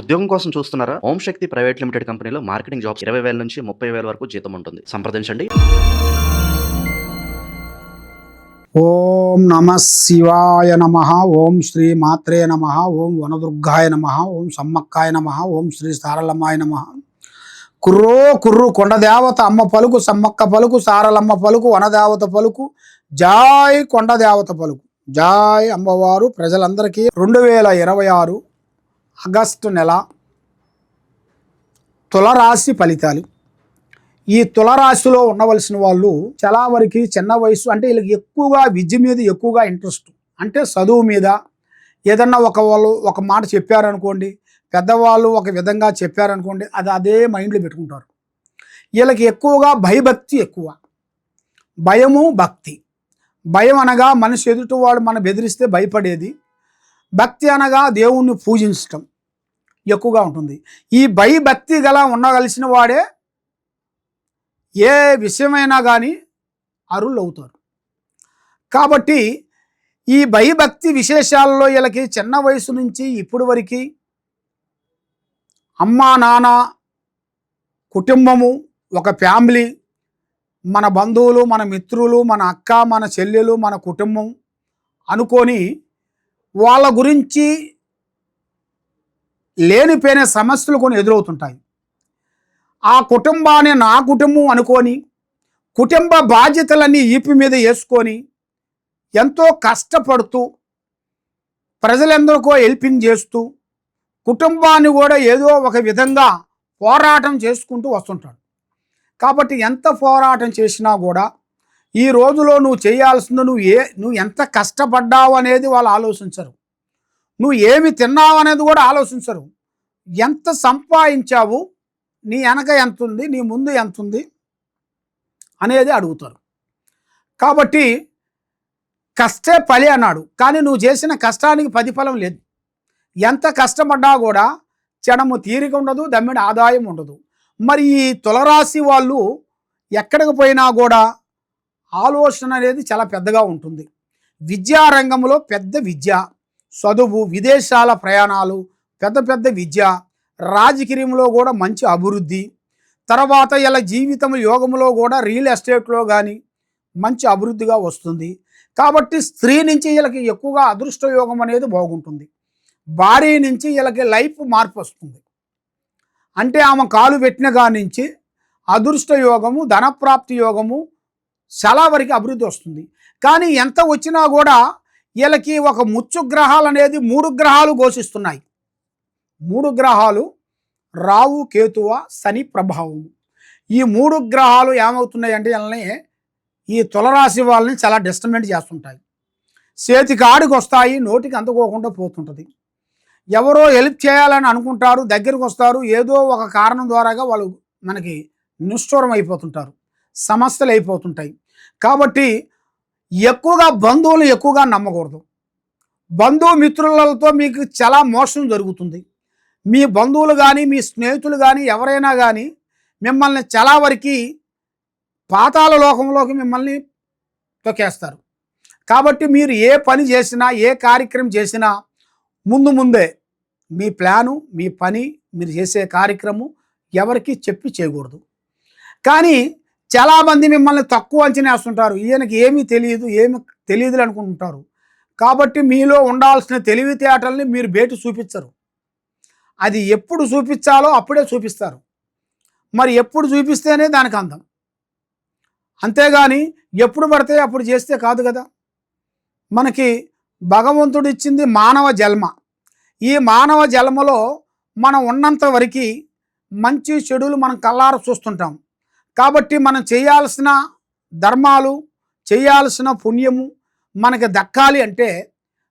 ఉద్యోగం కోసం చూస్తున్నారా? ఓం శక్తి ప్రైవేట్ లిమిటెడ్ కంపెనీలో మార్కెటింగ్ జాబ్స్ 20,000 నుంచి 30,000 వరకు జీతం ఉంటుంది. సంప్రదించండి. ఓం నమ శివాయ నమ. ఓం శ్రీ మాత్రే నమ. ఓం వనదుర్గాయ నమ. ఓం సమ్మక్కాయ నమ. ఓం శ్రీ సారలమ్మాయ నమ. కుర్రో కుర్రు కొండదేవత అమ్మ పలుకు, సమ్మక్క పలుకు, సారలమ్మ పలుకు, వనదేవత పలుకు, జాయ్ కొండదేవత పలుకు, జాయ్ అమ్మవారు. ప్రజలందరికీ 2026 ఆగస్టు నెల తులరాశి ఫలితాలు. ఈ తులరాశిలో ఉండవలసిన వాళ్ళు చాలా వరకు చిన్న వయసు, అంటే వీళ్ళకి ఎక్కువగా విద్య మీద ఎక్కువగా ఇంట్రెస్ట్, అంటే చదువు మీద. ఏదన్నా వాళ్ళు ఒక మాట చెప్పారనుకోండి, పెద్దవాళ్ళు ఒక విధంగా చెప్పారనుకోండి, అది అదే మైండ్లో పెట్టుకుంటారు. వీళ్ళకి ఎక్కువగా భయభక్తి ఎక్కువ. భయము భక్తి. భయం అనగా మనిషి ఎదుటివాడు మనం బెదిరిస్తే భయపడేది. భక్తి అనగా దేవుణ్ణి పూజించటం ఎక్కువగా ఉంటుంది. ఈ భయభక్తి గల ఉండగలిసిన వాడే ఏ విషయమైనా కానీ అరులు అవుతారు. కాబట్టి ఈ భయభక్తి విశేషాలలో వీళ్ళకి చిన్న వయసు నుంచి ఇప్పుడు వరకు అమ్మా నాన్న, కుటుంబము, ఒక ఫ్యామిలీ, మన బంధువులు, మన మిత్రులు, మన అక్క, మన చెల్లెలు, మన కుటుంబం అనుకొని వాళ్ళ గురించి లేనిపోయిన సమస్యలు కొన్ని ఎదురవుతుంటాయి. ఆ కుటుంబాన్ని నా కుటుంబం అనుకొని కుటుంబ బాధ్యతలన్నీ ఈపి మీద వేసుకొని ఎంతో కష్టపడుతూ ప్రజలందరికీ హెల్పింగ్ చేస్తూ కుటుంబాన్ని కూడా ఏదో ఒక విధంగా పోరాటం చేసుకుంటూ వస్తుంటాడు. కాబట్టి ఎంత పోరాటం చేసినా కూడా ఈ రోజులో నువ్వు చేయాల్సింది నువ్వు ఎంత కష్టపడ్డావు అనేది వాళ్ళు ఆలోచించరు. నువ్వు ఏమి తిన్నావు అనేది కూడా ఆలోచించరు. ఎంత సంపాదించావు, నీ వెనక ఎంత ఉంది, నీ ముందు ఎంత ఉంది అనేది అడుగుతారు. కాబట్టి కష్టే ఫలి అన్నాడు, కానీ నువ్వు చేసిన కష్టానికి ప్రతిఫలం లేదు. ఎంత కష్టపడ్డా కూడా క్షణము తీరిక ఉండదు, దమ్మిడి ఆదాయం ఉండదు. మరి ఈ తులరాశి వాళ్ళు ఎక్కడికి పోయినా కూడా ఆలోచన అనేది చాలా పెద్దగా ఉంటుంది. విద్యారంగంలో పెద్ద విద్య, చదువు, విదేశాల ప్రయాణాలు, పెద్ద పెద్ద విద్య, రాజకీయంలో కూడా మంచి అభివృద్ధి, తర్వాత ఇలా జీవితం యోగంలో కూడా రియల్ ఎస్టేట్లో కానీ మంచి అభివృద్ధిగా వస్తుంది. కాబట్టి స్త్రీ నుంచి వీళ్ళకి ఎక్కువగా అదృష్ట యోగం అనేది బాగుంటుంది. భార్య నుంచి వీళ్ళకి లైఫ్ మార్పు వస్తుంది. అంటే ఆమె కాలు పెట్టిన కాడి నుంచి అదృష్ట యోగము, ధనప్రాప్తి యోగము చాలా వరకు అభివృద్ధి వస్తుంది. కానీ ఎంత వచ్చినా కూడా వీళ్ళకి ఒక ముచ్చు గ్రహాలు అనేది 3 గ్రహాలు ఘోషిస్తున్నాయి. 3 గ్రహాలు రావు, కేతువ, శని ప్రభావము. ఈ 3 గ్రహాలు ఏమవుతున్నాయి అంటే వీళ్ళని, ఈ తులరాశి వాళ్ళని చాలా డిస్టర్బెంట్ చేస్తుంటాయి. చేతికి ఆడికి వస్తాయి, నోటికి అందుకోకుండా పోతుంటుంది. ఎవరో హెల్ప్ చేయాలని అనుకుంటారు, దగ్గరికి వస్తారు, ఏదో ఒక కారణం ద్వారాగా వాళ్ళు మనకి నిష్ఠూరం అయిపోతుంటారు, సమస్యలు అయిపోతుంటాయి. కాబట్టి ఎక్కువగా బంధువులు ఎక్కువగా నమ్మకూడదు. బంధుమిత్రులతో మీకు చాలా మోసం జరుగుతుంది. మీ బంధువులు కానీ, మీ స్నేహితులు కానీ, ఎవరైనా కానీ మిమ్మల్ని చాలా వరకు పాతాళ లోకంలోకి మిమ్మల్ని తొక్కేస్తారు. కాబట్టి మీరు ఏ పని చేసినా, ఏ కార్యక్రమం చేసినా ముందే మీ ప్లాను, మీ పని, మీరు చేసే కార్యక్రమం ఎవరికి చెప్పి చేయకూడదు. కానీ చాలామంది మిమ్మల్ని తక్కువ అంచనా వేస్తుంటారు. ఈయనకి ఏమీ తెలియదు అనుకుంటుంటారు. కాబట్టి మీలో ఉండాల్సిన తెలివితేటల్ని మీరు బయట చూపించరు. అది ఎప్పుడు చూపించాలో అప్పుడే చూపిస్తారు. మరి ఎప్పుడు చూపిస్తేనే దానికి అందం. అంతేగాని ఎప్పుడు పడితే అప్పుడు చేస్తే కాదు కదా. మనకి భగవంతుడు ఇచ్చింది మానవ జన్మ. ఈ మానవ జన్మలో మనం ఉన్నంత వరకు మంచి చెడులు మనం కళ్ళారా చూస్తుంటాం. కాబట్టి మనం చేయాల్సిన ధర్మాలు, చేయాల్సిన పుణ్యము మనకి దక్కాలి అంటే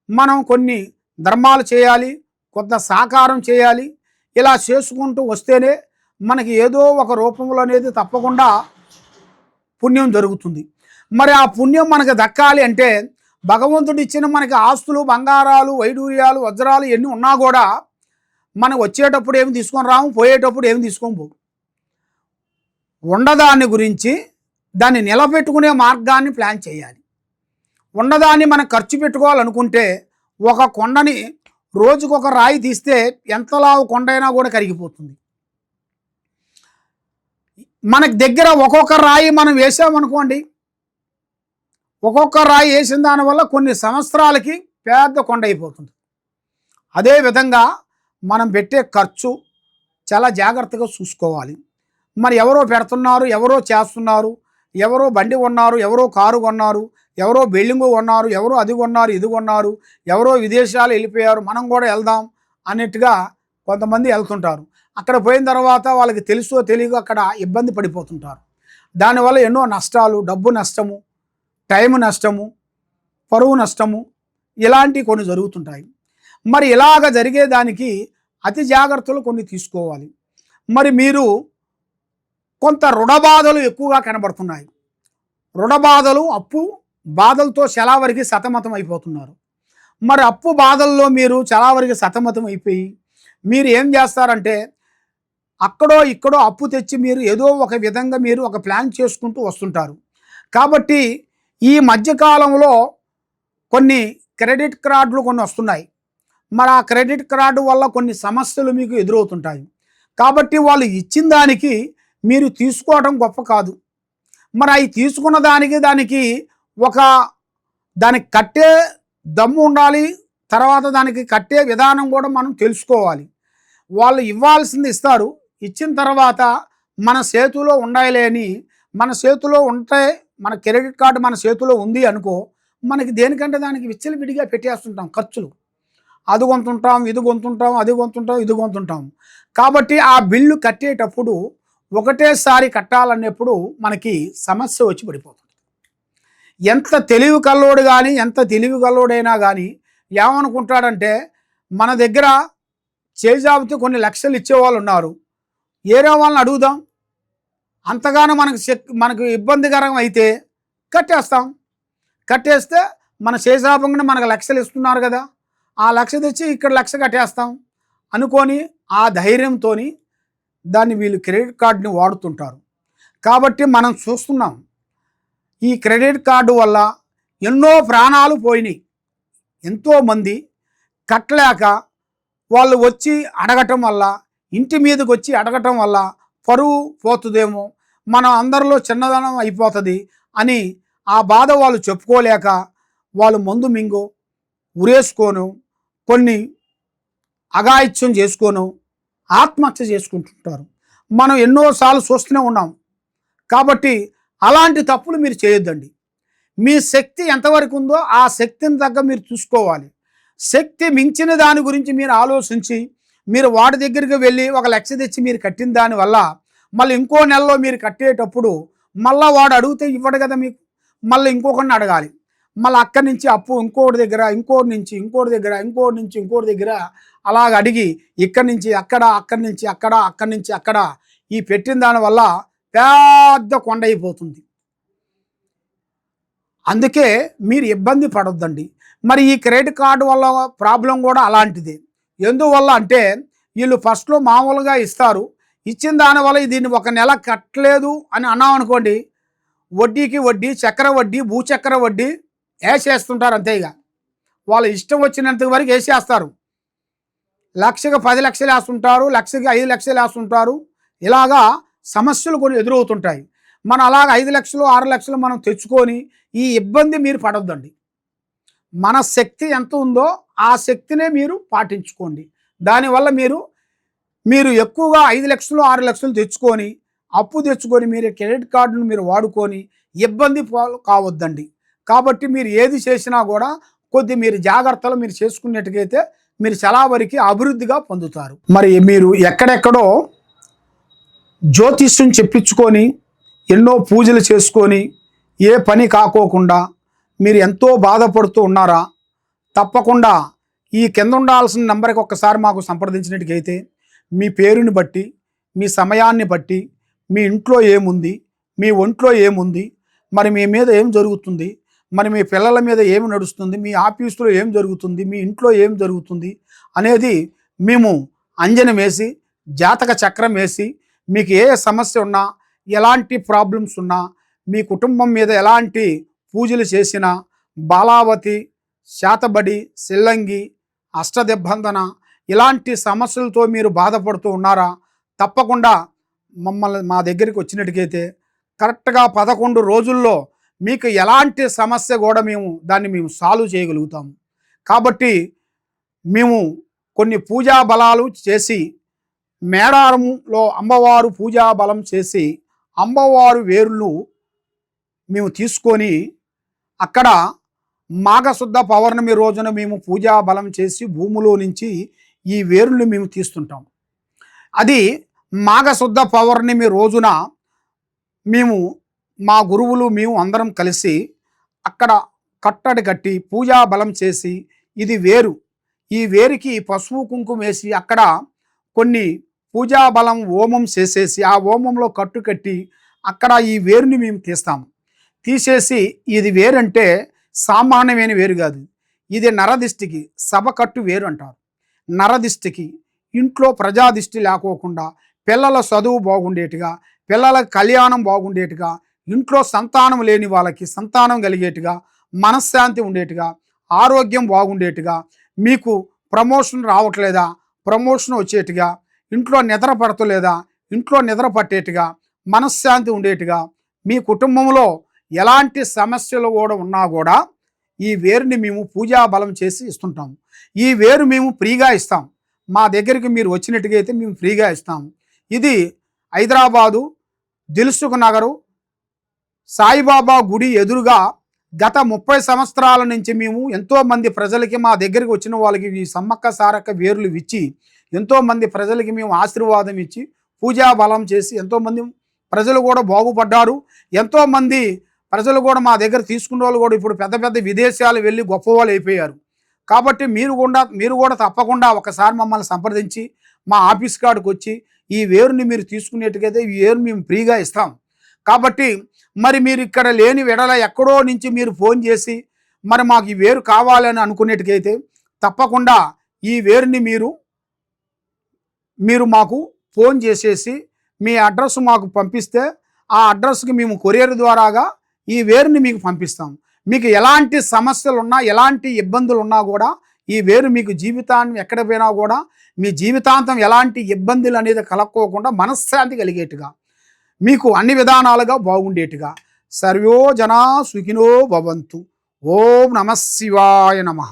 మనం కొన్ని ధర్మాలు చేయాలి, కొంత సాకారం చేయాలి. ఇలా చేసుకుంటూ వస్తేనే మనకి ఏదో ఒక రూపంలో అనేది తప్పకుండా పుణ్యం జరుగుతుంది. మరి ఆ పుణ్యం మనకి దక్కాలి అంటే భగవంతుడు ఇచ్చిన మనకి ఆస్తులు, బంగారాలు, వైడూర్యాలు, వజ్రాలు ఎన్ని ఉన్నా కూడా మనం వచ్చేటప్పుడు ఏమి తీసుకొని రాము, పోయేటప్పుడు ఏమి తీసుకొని పోము. ఉండదాన్ని గురించి దాన్ని నిలబెట్టుకునే మార్గాన్ని ప్లాన్ చేయాలి. ఉన్నదాన్ని మనం ఖర్చు పెట్టుకోవాలనుకుంటే ఒక కొండని రోజుకొక రాయి తీస్తే ఎంతలావు కొండైనా కూడా కరిగిపోతుంది. మనకి దగ్గర ఒక్కొక్క రాయి మనం వేసామనుకోండి, ఒక్కొక్క రాయి వేసిన దానివల్ల కొన్ని సంవత్సరాలకి పెద్ద కొండ అయిపోతుంది. అదేవిధంగా మనం పెట్టే ఖర్చు చాలా జాగ్రత్తగా చూసుకోవాలి. మరి ఎవరో పెడుతున్నారు, ఎవరో చేస్తున్నారు, ఎవరో బండి కొన్నారు, ఎవరో కారు కొన్నారు, ఎవరో బిల్డింగు కొన్నారు, ఎవరో అది కొన్నారు, ఇది కొన్నారు, ఎవరో విదేశాలు వెళ్ళిపోయారు, మనం కూడా వెళ్దాం అన్నట్టుగా కొంతమంది వెళ్తుంటారు. అక్కడ పోయిన తర్వాత వాళ్ళకి తెలుసో తెలియక అక్కడ ఇబ్బంది పడిపోతుంటారు. దానివల్ల ఎన్నో నష్టాలు, డబ్బు నష్టము, టైం నష్టము, పరువు నష్టము ఇలాంటివి కొన్ని జరుగుతుంటాయి. మరి ఇలాగ జరిగేదానికి అతి జాగ్రత్తలు కొన్ని తీసుకోవాలి. మరి మీరు కొంత రుణబాధలు ఎక్కువగా కనబడుతున్నాయి. రుణబాధలు, అప్పు బాధలతో చాలా వరకు సతమతం అయిపోతున్నారు. మరి అప్పు బాధల్లో మీరు చాలా వరకు సతమతం అయిపోయి మీరు ఏం చేస్తారంటే అక్కడో ఇక్కడో అప్పు తెచ్చి మీరు ఏదో ఒక విధంగా మీరు ఒక ప్లాన్ చేసుకుంటూ వస్తుంటారు. కాబట్టి ఈ మధ్యకాలంలో కొన్ని క్రెడిట్ కార్డులు కొన్ని వస్తున్నాయి. మరి ఆ క్రెడిట్ కార్డు వల్ల కొన్ని సమస్యలు మీకు ఎదురవుతుంటాయి. కాబట్టి వాళ్ళు ఇచ్చిన దానికి మీరు తీసుకోవడం గొప్ప కాదు. మరి అవి తీసుకున్న దానికి ఒక దానికి కట్టే దమ్ము ఉండాలి. తర్వాత దానికి కట్టే విధానం కూడా మనం తెలుసుకోవాలి. వాళ్ళు ఇవ్వాల్సింది ఇస్తారు, ఇచ్చిన తర్వాత మన చేతిలో ఉండాలి అని, మన చేతిలో ఉంటే మన క్రెడిట్ కార్డు మన చేతిలో ఉంది అనుకో, మనకి దేనికంటే దానికి విచ్చలవిడిగా పెట్టేస్తుంటాం ఖర్చులు. అది కొంటుంటాం, ఇది కొంటుంటాం, అది కొంటుంటాం, ఇది కొంటుంటాం. కాబట్టి ఆ బిల్లు కట్టేటప్పుడు ఒకటేసారి కట్టాలన్నప్పుడు మనకి సమస్య వచ్చి పడిపోతుంది. ఎంత తెలివి కల్లోడు కానీ, ఎంత తెలివి కల్లోడైనా కానీ ఏమనుకుంటాడంటే మన దగ్గర చేజాబితే కొన్ని లక్షలు ఇచ్చేవాళ్ళు ఉన్నారు, ఏరే వాళ్ళని అడుగుదాం, అంతగానో మనకు ఇబ్బందికరం అయితే కట్టేస్తాం. కట్టేస్తే మన చేజాబంగానే మనకు లక్షలు ఇస్తున్నారు కదా, ఆ లక్ష తెచ్చి ఇక్కడ లక్ష కట్టేస్తాం అనుకొని ఆ ధైర్యంతో దాన్ని వీళ్ళు క్రెడిట్ కార్డుని వాడుతుంటారు. కాబట్టి మనం చూస్తున్నాం ఈ క్రెడిట్ కార్డు వల్ల ఎన్నో ప్రాణాలు పోయినాయి. ఎంతోమంది కట్టలేక వాళ్ళు వచ్చి అడగటం వల్ల, ఇంటి మీదకి వచ్చి అడగటం వల్ల పరువు పోతుందేమో, మనం అందరిలో చిన్నదనం అయిపోతుంది అని ఆ బాధ వాళ్ళు చెప్పుకోలేక వాళ్ళు మందు మింగో ఉరేసుకోను, కొన్ని అఘాయిత్యం చేసుకోను, ఆత్మహత్య చేసుకుంటుంటారు. మనం ఎన్నోసార్లు చూస్తూనే ఉన్నాం. కాబట్టి అలాంటి తప్పులు మీరు చేయొద్దండి. మీ శక్తి ఎంతవరకు ఉందో ఆ శక్తిని తగ్గ మీరు చూసుకోవాలి. శక్తి మించిన దాని గురించి మీరు ఆలోచించి మీరు వాడి దగ్గరికి వెళ్ళి ఒక లక్ష తెచ్చి మీరు కట్టిన దానివల్ల మళ్ళీ ఇంకో నెలలో మీరు కట్టేటప్పుడు మళ్ళీ వాడు అడిగితే ఇవ్వడు కదా మీకు, మళ్ళీ ఇంకొకరిని అడగాలి. మళ్ళీ అక్కడి నుంచి అప్పు ఇంకోటి దగ్గర, ఇంకోటి నుంచి ఇంకోటి దగ్గర, ఇంకోటి నుంచి ఇంకోటి దగ్గర అలాగ అడిగి ఇక్కడి నుంచి అక్కడ, అక్కడి నుంచి అక్కడ, అక్కడి నుంచి అక్కడ ఈ పెట్టిన దానివల్ల పెద్ద కొండ అయిపోతుంది. అందుకే మీరు ఇబ్బంది పడొద్దండి. మరి ఈ క్రెడిట్ కార్డు వల్ల ప్రాబ్లం కూడా అలాంటిది. ఎందువల్ల అంటే వీళ్ళు ఫస్ట్లో మామూలుగా ఇస్తారు, ఇచ్చిన దానివల్ల దీన్ని ఒక నెల కట్టలేదు అని అన్నాం అనుకోండి, వడ్డీకి వడ్డీ, చక్ర వడ్డీ, భూచక్ర వడ్డీ వేసేస్తుంటారు. అంతే ఇక వాళ్ళ ఇష్టం వచ్చినంత వరకు వేసేస్తారు. లక్షకి 10 లక్షలు వేస్తుంటారు, లక్షకి 5 లక్షలు వేస్తుంటారు. ఇలాగా సమస్యలు కొన్ని ఎదురవుతుంటాయి. మనం అలాగ 5 లక్షలు 6 లక్షలు మనం తెచ్చుకొని ఈ ఇబ్బంది మీరు పడొద్దండి. మన శక్తి ఎంత ఉందో ఆ శక్తినే మీరు పాటించుకోండి. దానివల్ల మీరు ఎక్కువగా 5 లక్షలు 6 లక్షలు తెచ్చుకొని అప్పు తెచ్చుకొని మీరు క్రెడిట్ కార్డును మీరు వాడుకొని ఇబ్బంది కావద్దండి. కాబట్టి మీరు ఏది చేసినా కూడా కొద్ది మీరు జాగ్రత్తలు మీరు చేసుకున్నట్టుగైతే మీరు చాలా వరకు అభివృద్ధిగా పొందుతారు. మరి మీరు ఎక్కడెక్కడో జ్యోతిష్యం చెప్పించుకొని ఎన్నో పూజలు చేసుకొని ఏ పని కాకోకుండా మీరు ఎంతో బాధపడుతూ ఉన్నారా? తప్పకుండా ఈ కింద ఉండాల్సిన నెంబర్కి ఒక్కసారి మాకు సంప్రదించినట్టుగైతే మీ పేరుని బట్టి, మీ సమయాన్ని బట్టి, మీ ఇంట్లో ఏముంది, మీ ఒంట్లో ఏముంది, మరి మీ మీద ఏం జరుగుతుంది, మరి మీ పిల్లల మీద ఏమి నడుస్తుంది, మీ ఆఫీసులో ఏం జరుగుతుంది, మీ ఇంట్లో ఏం జరుగుతుంది అనేది మేము అంజనం వేసి జాతక చక్రం వేసి మీకు ఏ సమస్య ఉన్నా, ఎలాంటి ప్రాబ్లమ్స్ ఉన్నా, మీ కుటుంబం మీద ఎలాంటి పూజలు చేసినా, బాలావతి, శాతబడి, సిల్లంగి, అష్టదిగ్బంధన ఇలాంటి సమస్యలతో మీరు బాధపడుతూ ఉన్నారా? తప్పకుండా మా దగ్గరికి వచ్చినట్టుకైతే కరెక్ట్గా 11 రోజుల్లో మీకు ఎలాంటి సమస్య కూడా మేము సాల్వ్ చేయగలుగుతాము. కాబట్టి మేము కొన్ని పూజా బలాలు చేసి మేడారంలో అమ్మవారు పూజా బలం చేసి అమ్మవారు వేర్లు మేము తీసుకొని అక్కడ మాఘశుద్ధ పౌర్ణమి రోజున మేము పూజా బలం చేసి భూమిలో నుంచి ఈ వేర్లు మేము తీస్తుంటాం. అది మాఘశుద్ధ పౌర్ణమి రోజున మేము మా గురువులు మేము అందరం కలిసి అక్కడ కట్టడి కట్టి పూజా బలం చేసి ఇది వేరు, ఈ వేరుకి పసుపు కుంకుమ వేసి అక్కడ కొన్ని పూజా బలం హోమం చేసేసి ఆ హోమంలో కట్టు కట్టి అక్కడ ఈ వేరుని మేము తీస్తాము. తీసేసి ఇది వేరంటే సామాన్యమైన వేరు కాదు, ఇది నరదిష్టికి సభకట్టు వేరు అంటారు. నరదిష్టికి ఇంట్లో ప్రజాదిష్టి లేకోకుండా పిల్లల చదువు బాగుండేట్టుగా, పిల్లల కళ్యాణం బాగుండేట్టుగా, ఇంట్లో సంతానం లేని వాళ్ళకి సంతానం కలిగేట్టుగా, మనశ్శాంతి ఉండేట్టుగా, ఆరోగ్యం బాగుండేట్టుగా, మీకు ప్రమోషన్ రావట్లేదా ప్రమోషన్ వచ్చేట్టుగా, ఇంట్లో నిద్ర పడతలేదా ఇంట్లో నిద్ర పట్టేట్టుగా, మనశ్శాంతి ఉండేట్టుగా, మీ కుటుంబంలో ఎలాంటి సమస్యలు కూడా ఉన్నా కూడా ఈ వేరుని మేము పూజా బలం చేసి ఇస్తుంటాము. ఈ వేరు మేము ఫ్రీగా ఇస్తాం. మా దగ్గరికి మీరు వచ్చినట్టుగా అయితే మేము ఫ్రీగా ఇస్తాము. ఇది హైదరాబాదు దిల్సుఖ్ నగరు సాయిబాబా గుడి ఎదురుగా గత 30 సంవత్సరాల నుంచి మేము ఎంతోమంది ప్రజలకి మా దగ్గరికి వచ్చిన వాళ్ళకి ఈ సమ్మక్క సారక్క వేర్లు ఇచ్చి ఎంతోమంది ప్రజలకి మేము ఆశీర్వాదం ఇచ్చి పూజా బలం చేసి ఎంతోమంది ప్రజలు కూడా బాగుపడ్డారు. ఎంతోమంది ప్రజలు కూడా మా దగ్గర తీసుకున్న వాళ్ళు కూడా ఇప్పుడు పెద్ద పెద్ద విదేశాలు వెళ్ళి గొప్పవాళ్ళు అయిపోయారు. కాబట్టి మీరు కూడా తప్పకుండా ఒకసారి మమ్మల్ని సంప్రదించి మా ఆఫీస్ కాడికి వచ్చి ఈ వేరుని మీరు తీసుకునేట్టుకైతే ఈ వేరు మేము ఫ్రీగా ఇస్తాం. కాబట్టి మరి మీరు ఇక్కడ లేని వెడల ఎక్కడో నుంచి మీరు ఫోన్ చేసి మరి మాకు ఈ వేరు కావాలని అనుకునేట్టుకైతే తప్పకుండా ఈ వేరుని మీరు మాకు ఫోన్ చేసేసి మీ అడ్రస్ మాకు పంపిస్తే ఆ అడ్రస్కి మేము కొరియర్ ద్వారాగా ఈ వేరుని మీకు పంపిస్తాం. మీకు ఎలాంటి సమస్యలు ఉన్నా ఎలాంటి ఇబ్బందులు ఉన్నా కూడా ఈ వేరు మీకు జీవితాన్ని ఎక్కడ పోయినా కూడా మీ జీవితాంతం ఎలాంటి ఇబ్బందులు అనేది కలక్కోకుండా మనశ్శాంతి కలిగేట్టుగా మీకు అన్ని విధానాలుగా బాగుండేట్టుగా సర్వో జనా సుఖినో భవంతు. ఓం నమః శివాయ నమః.